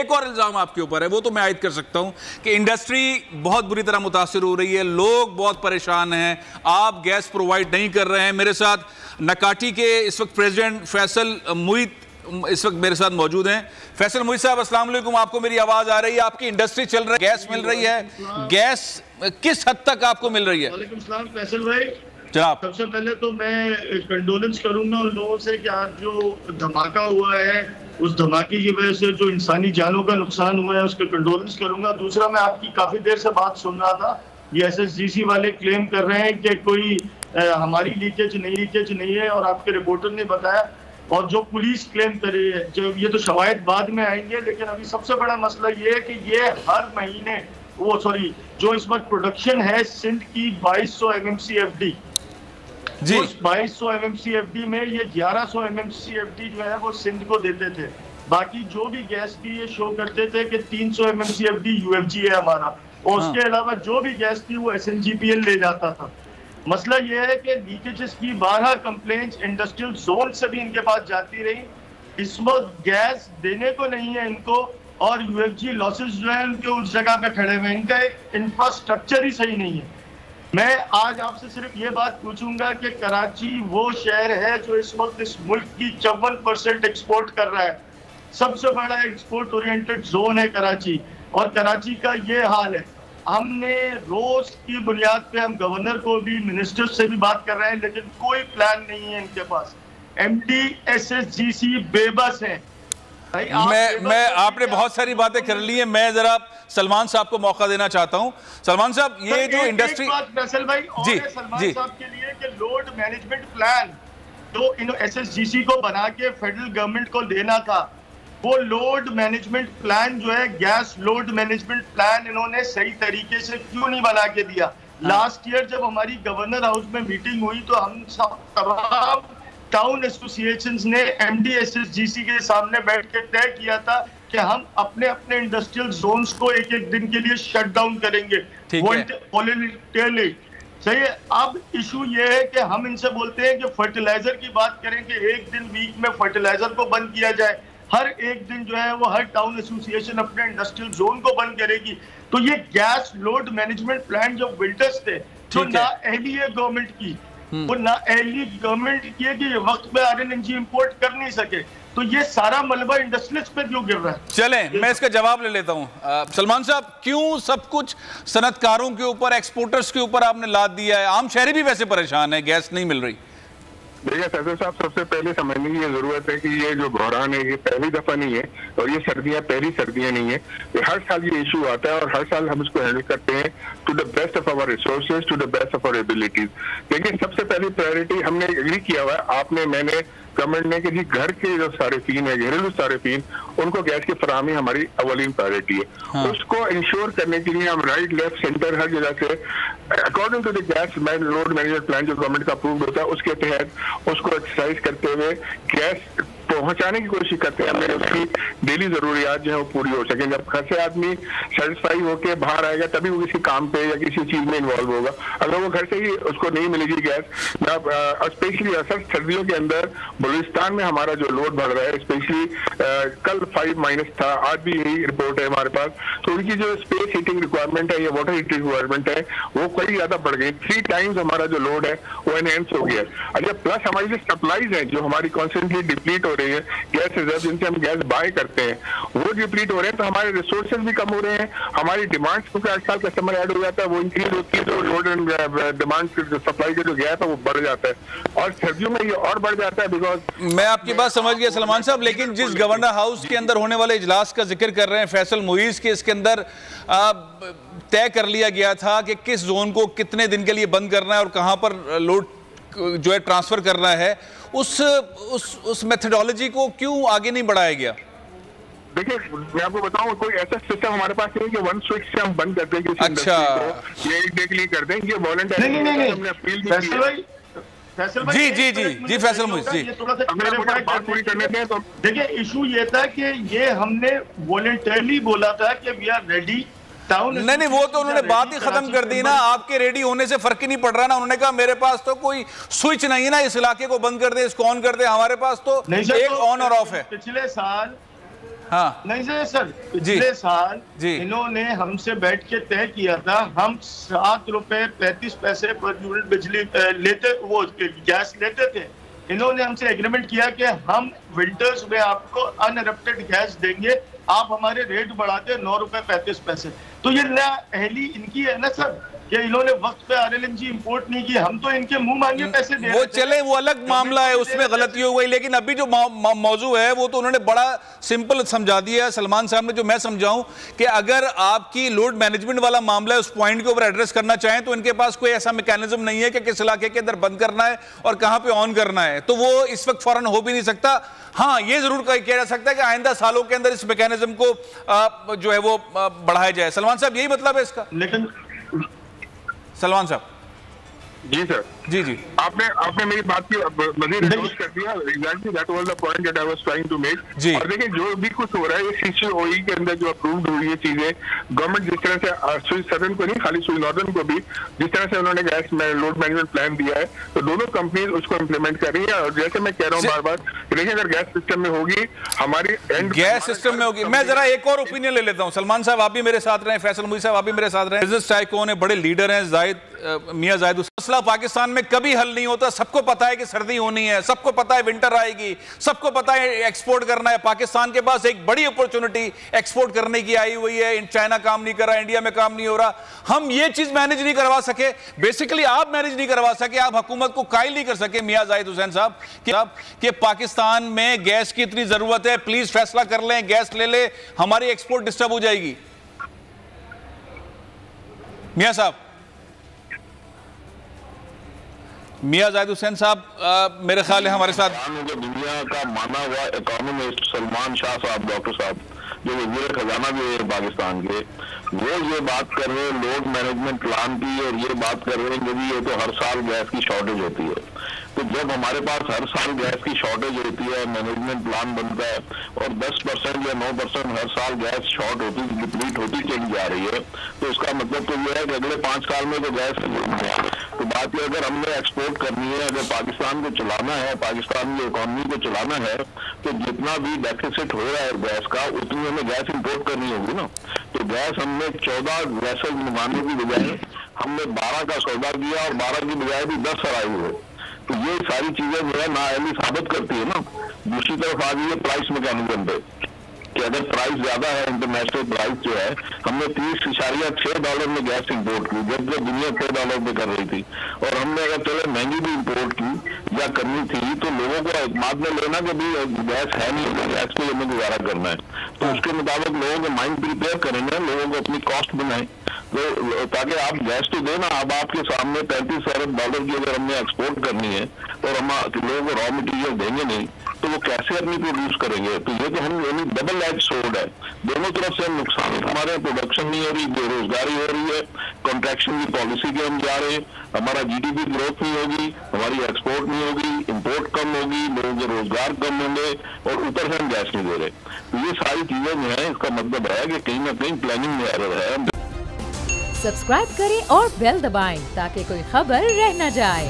एक और इल्जाम आपके ऊपर है, वो तो मैं आयद कर सकता हूं कि इंडस्ट्री बहुत बुरी तरह मुतासिर हो रही है, लोग बहुत परेशान हैं, आप गैस प्रोवाइड नहीं कर रहे हैं। मेरे साथ नकाटी के इस वक्त प्रेसिडेंट फैसल मुईत इस वक्त मेरे साथ मौजूद हैं। फैसल मुईत साहब, अस्सलाम वालेकुम। आपको मेरी आवाज आ रही है? आपकी इंडस्ट्री चल रही है, गैस मिल रही है, गैस किस हद तक आपको मिल रही है? वालेकुम सलाम फैसल भाई। जनाब, सबसे पहले तो मैं कंडोलेंस करूंगा उन लोगों से कि आज जो धमाका हुआ है उस धमाके की वजह से जो इंसानी जानों का नुकसान हुआ है उसके कंडोलेंस करूंगा। दूसरा, मैं आपकी काफी देर से बात सुन रहा था, ये SSGC वाले क्लेम कर रहे हैं कि कोई हमारी लीकेज नहीं है और आपके रिपोर्टर ने बताया, और जो पुलिस क्लेम कर रही है, जो ये तो शवायद बाद में आएंगे, लेकिन अभी सबसे बड़ा मसला ये है कि ये हर महीने जो इस वक्त प्रोडक्शन है सिंध की 2200 MMCFD जी, उस 2200 MMCFD में ये 1100 MMCFD जो है वो सिंध को देते थे। बाकी जो भी गैस थी ये शो करते थे कि 300 MMCFD UFG है हमारा, और उसके अलावा जो भी गैस थी वो SNGPL ले जाता था। मसला ये है कि लीकेजेस की 12 कंप्लेंट्स इंडस्ट्रियल जोन से भी इनके पास जाती रही। इस वक्त गैस देने को नहीं है इनको, और UFG लॉसेस जो है उनके उस जगह पे खड़े हुए, इनका इंफ्रास्ट्रक्चर ही सही नहीं है। मैं आज आपसे सिर्फ ये बात पूछूंगा कि कराची वो शहर है जो इस वक्त इस मुल्क की 54% एक्सपोर्ट कर रहा है, सबसे बड़ा एक्सपोर्ट ओरिएंटेड जोन है कराची, और कराची का ये हाल है। हमने रोज की बुनियाद पे हम गवर्नर को भी, मिनिस्टर से भी बात कर रहे हैं, लेकिन कोई प्लान नहीं है इनके पास। MD SSGC बेबस है। मैं आपने बहुत सारी बातें कर ली हैं, मैं जरा सलमान साहब को मौका देना चाहता हूं। सलमान साहब, ये जो इंडस्ट्री फैसल भाई जी सलमान साहब के लिए कि लोड मैनेजमेंट प्लान जो इन SSGC को बना के फेडरल गवर्नमेंट को देना था, वो लोड मैनेजमेंट प्लान जो है, गैस लोड मैनेजमेंट प्लान इन्होंने सही तरीके से क्यों नहीं बना के दिया? लास्ट ईयर जब हमारी गवर्नर हाउस में मीटिंग हुई तो हम सब तमाम टाउन एसोसिएशंस ने MD SSGC के सामने बैठ के तय किया था कि हम अपने अपने इंडस्ट्रियल जोन्स को एक एक दिन के लिए शट डाउन करेंगे वॉलंटियरली। सही है। अब इशू ये है कि हम इनसे बोलते हैं कि फर्टिलाइजर की बात करें कि एक दिन वीक में फर्टिलाइजर को बंद किया जाए, हर एक दिन जो है वो हर टाउन एसोसिएशन अपने इंडस्ट्रियल जोन को बंद करेगी। तो ये गैस लोड मैनेजमेंट प्लान जो विल्टर्स थे, जो ना अहली है गवर्नमेंट की, वो ना अहली गवर्नमेंट की है कि वक्त पे RLNG इंपोर्ट कर नहीं सके, तो ये सारा मलबा इंडस्ट्रियलिस्ट पे क्यों गिर रहा है? चलें, मैं इसका जवाब ले लेता हूं। सलमान साहब, क्यों सब कुछ सनतकारों के ऊपर, एक्सपोर्टर्स के ऊपर आपने लाद दिया है? आम शहरी भी वैसे परेशान है, गैस नहीं मिल रही। देखिए फैसल साहब, सबसे पहले समझने की जरूरत है कि ये जो बहरान है ये पहली दफा नहीं है, और ये सर्दियां पहली सर्दियां नहीं है। ये हर साल ये इशू आता है और हर साल हम इसको हैंडल करते हैं to the best of our resources, to the best of our abilities. लेकिन सबसे पहली प्रायोरिटी हमने एग्री किया हुआ है, आपने, मैंने, गवर्नमेंट ने, कि जी घर के जो सारिफीन है, घरेलू सारिफीन, उनको गैस की फराहमी हमारी अवलीन प्रायोरिटी है। उसको इंश्योर करने के लिए हम राइट, लेफ्ट, सेंटर, हर जगह से according to the gas load management plan जो गवर्नमेंट का अप्रूव होता है उसके तहत उसको एक्सरसाइज करते हुए गैस पहुंचाने की कोशिश करते हैं। हमें उसकी डेली जरूरियात जो है वो पूरी हो सके। जब घर से आदमी सेटिस्फाई होकर बाहर आएगा तभी वो किसी काम पे या किसी चीज में इन्वॉल्व होगा। अगर वो घर से ही उसको नहीं मिलेगी गैस, स्पेशली असर सर्दियों के अंदर बलूचिस्तान में हमारा जो लोड बढ़ रहा है, स्पेशली कल 5- था, आज भी यही रिपोर्ट है हमारे पास, तो उनकी जो स्पेस हीटिंग रिक्वायरमेंट है या वाटर हीटिंग रिक्वायरमेंट है वो कई ज्यादा बढ़ गई। 3 टाइम्स हमारा जो लोड है वो एनहेंस हो गया। अच्छा, प्लस हमारी जो सप्लाईज है जो हमारी कॉन्स्टेंटली डिप्लीट हो रही है, गैस रिजर्व जिनसे हम गैस बाय करते हैं वो डिप्लीट हो रहे हैं, तो हमारे रिसोर्सेज भी कम हो रहे हैं। हमारी डिमांड, क्योंकि 8 साल कस्टमर ऐड हो जाता है, वो इंक्रीज होती है, तो लोड एंड डिमांड सप्लाई का जो गैप है वो बढ़ जाता है, और सर्दियों में ये और बढ़ जाता है। बिकॉज मैं आपकी बात समझ गया सलमान साहब, लेकिन जिस गवर्नर हाउस के अंदर होने वाले इजलास का जिक्र कर रहे हैं फैसल मुईज के, इसके अंदर तय कर लिया गया था कि किस जोन को कितने दिन के लिए बंद करना है और कहां पर लोड जो है ट्रांसफर करना है, उस मेथडोलॉजी को क्यों आगे नहीं बढ़ाया गया? देखिए, मैं आपको बताऊं, कोई ऐसा सिस्टम हमारे पास नहीं है कि वन स्विच से हम बंद कर दें किसी अच्छा, ये एक डे के लिए कर दें। ये वॉलंटरी हमने अपील की है। जी फैसल मुईज जी, बात पूरी करने दें। तो देखिए, इशू ये था कि ये हमने वॉलंटरली बोला था कि वी आर रेडी। नहीं, वो तो उन्होंने बात ही खत्म कर दी ना। आपके रेडी होने से फर्क ही नहीं पड़ रहा ना। उन्होंने कहा मेरे पास तो कोई स्विच नहीं है ना, इस इलाके को बंद कर दे, इसको ऑन कर दे, हमारे पास तो एक ऑन और ऑफ है। पिछले साल हाँ नहीं सर, पिछले साल इन्होंने हमसे बैठ के तय किया था, हम 7 रुपए 35 पैसे पर यूनिट बिजली लेते, वो गैस लेते थे। इन्होंने हमसे एग्रीमेंट किया कि हम विंटर्स में आपको अनइंटरप्टेड गैस देंगे, आप हमारे रेट बढ़ाते 9 रुपए 35 पैसे। तो ये अहली इनकी है ना सर, कि इन्होंने वक्त पे RLNG इंपोर्ट नहीं की, हम तो इनके मुंह मांगे पैसे दे वो चले, वो अलग मामला है, उसमें गलती हो गई। लेकिन अभी जो मौजू है वो तो उन्होंने बड़ा सिंपल समझा दिया है सलमान साहब ने, जो मैं समझाऊं कि अगर आपकी लोड मैनेजमेंट वाला मामला है, उस पॉइंट के ऊपर एड्रेस करना चाहें तो इनके पास कोई ऐसा मैकेनिज्म नहीं है कि किस इलाके के अंदर बंद करना है और कहां पे ऑन करना है, तो वो इस वक्त फौरन हो भी नहीं सकता। हाँ, ये जरूर किया जा सकता है कि आइंदा सालों के अंदर इस मैकेनिज्म को जो है वो बढ़ाया जाए। सलमान साहब, यही मतलब है इसका? लेकिन सलमान साहब जी सर, जी आपने मेरी बात की मजीद रिड्यूस कर दिया। Exactly that was the point that I was trying to make. और देखिए जो भी कुछ हो रहा है, ये CCOE के अंदर जो अप्रूव्ड हुई है चीजें, गवर्नमेंट जिस तरह से सुई सदर्न को नहीं, खाली सुई नॉर्दर्न को भी जिस तरह से उन्होंने गैस में लोड मैनेजमेंट प्लान दिया है, तो दोनों कंपनीज उसको इम्प्लीमेंट कर रही है। और जैसे मैं कह रहा हूँ बार बार, देखिए अगर गैस सिस्टम में होगी, हमारी गैस सिस्टम में होगी। मैं जरा एक और ओपिनियन ले लेता हूँ। सलमान साहब आप भी मेरे साथ रहे, फैसल मुई साहब आप भी मेरे साथ रहे, बिजनेस टाइकून है, बड़े लीडर हैं, मियां जाहिद। मसला पाकिस्तान में कभी हल नहीं होता। सबको पता है कि सर्दी होनी है, सबको पता है विंटर आएगी, सबको पता है एक्सपोर्ट करना है। पाकिस्तान के पास एक बड़ी अपॉर्चुनिटी एक्सपोर्ट करने की आई हुई है। चाइना काम नहीं कर रहा, इंडिया में काम नहीं हो रहा, हम ये चीज मैनेज नहीं करवा सके। बेसिकली आप मैनेज नहीं करवा सके, आप हुकूमत को कायल नहीं कर सके मियां जाहिद हुसैन साहब कि पाकिस्तान में गैस की इतनी जरूरत है, प्लीज फैसला कर लें, गैस ले ले, हमारी एक्सपोर्ट डिस्टर्ब हो जाएगी। मियां साहब, मियां जाहिद हुसैन साहब मेरे ख्याल है हमारे साथ दुनिया का माना हुआ इकोनॉमिस्ट सलमान शाह साहब, डॉक्टर साहब, जो वज़ीर खजाना भी है पाकिस्तान के, वो ये बात कर रहे हैं लोड मैनेजमेंट प्लान की, और ये बात कर रहे हैं कि ये तो हर साल गैस की शॉर्टेज होती है। तो जब हमारे पास हर साल गैस की शॉर्टेज होती है, मैनेजमेंट प्लान बनता है, और 10% या 9% हर साल गैस शॉर्ट होती, डिप्लीट होती चली जा रही है, तो उसका मतलब तो ये है कि अगले 5 साल में तो गैस है। तो बात ये, अगर हमने एक्सपोर्ट करनी है, अगर पाकिस्तान को चलाना है, पाकिस्तान की इकोनॉमी को चलाना है, तो जितना भी डेफिसिट हो रहा है गैस का, उतनी हमें गैस इंपोर्ट करनी होगी ना। तो गैस हमने 14 वैसल मंगाने की बजाय हमने 12 का सौदा किया, और 12 की बजाय भी 10 आई हुए। तो ये सारी चीजें जो है नाअहली साबित करती है ना। दूसरी तरफ आ गई है प्राइस मैकेनिज्म पे, कि अगर प्राइस ज्यादा है, इंटरनेशनल प्राइस जो है, हमने $30.6 में गैस इंपोर्ट की, जब दुनिया $6 पे कर रही थी, और हमने अगर चले महंगी भी इंपोर्ट की या करनी थी, तो लोगों को एतमाद में लेना कि भाई गैस है नहीं, गैस पे हमें गुजारा करना है, तो उसके मुताबिक लोगों के माइंड प्रिपेयर करेंगे, लोगों को अपनी कॉस्ट बनाए, तो ताकि आप गैस तो देना। अब आपके सामने $35 अरब की अगर हमने एक्सपोर्ट करनी है, और हम लोगों को रॉ मटीरियल देंगे नहीं, तो वो कैसे अपनी प्रोड्यूस करेंगे? तो ये तो हम यानी डबल एज सोर्ड है, दोनों तरफ से हम नुकसान, हमारे प्रोडक्शन नहीं हो रही, बेरोजगारी हो रही है, कॉन्ट्रैक्शन की पॉलिसी के हम जा रहे हैं, हमारा GDP ग्रोथ नहीं होगी, हमारी एक्सपोर्ट नहीं होगी, इंपोर्ट कम होगी, लोगों के रोजगार कम होंगे, और ऊपर से हम गैस नहीं दे रहे। तो ये सारी चीजें जो है, इसका मतलब है कि कहीं ना कहीं प्लानिंग में एरर है। सब्सक्राइब करें और बेल दबाएं ताकि कोई खबर रह न जाए।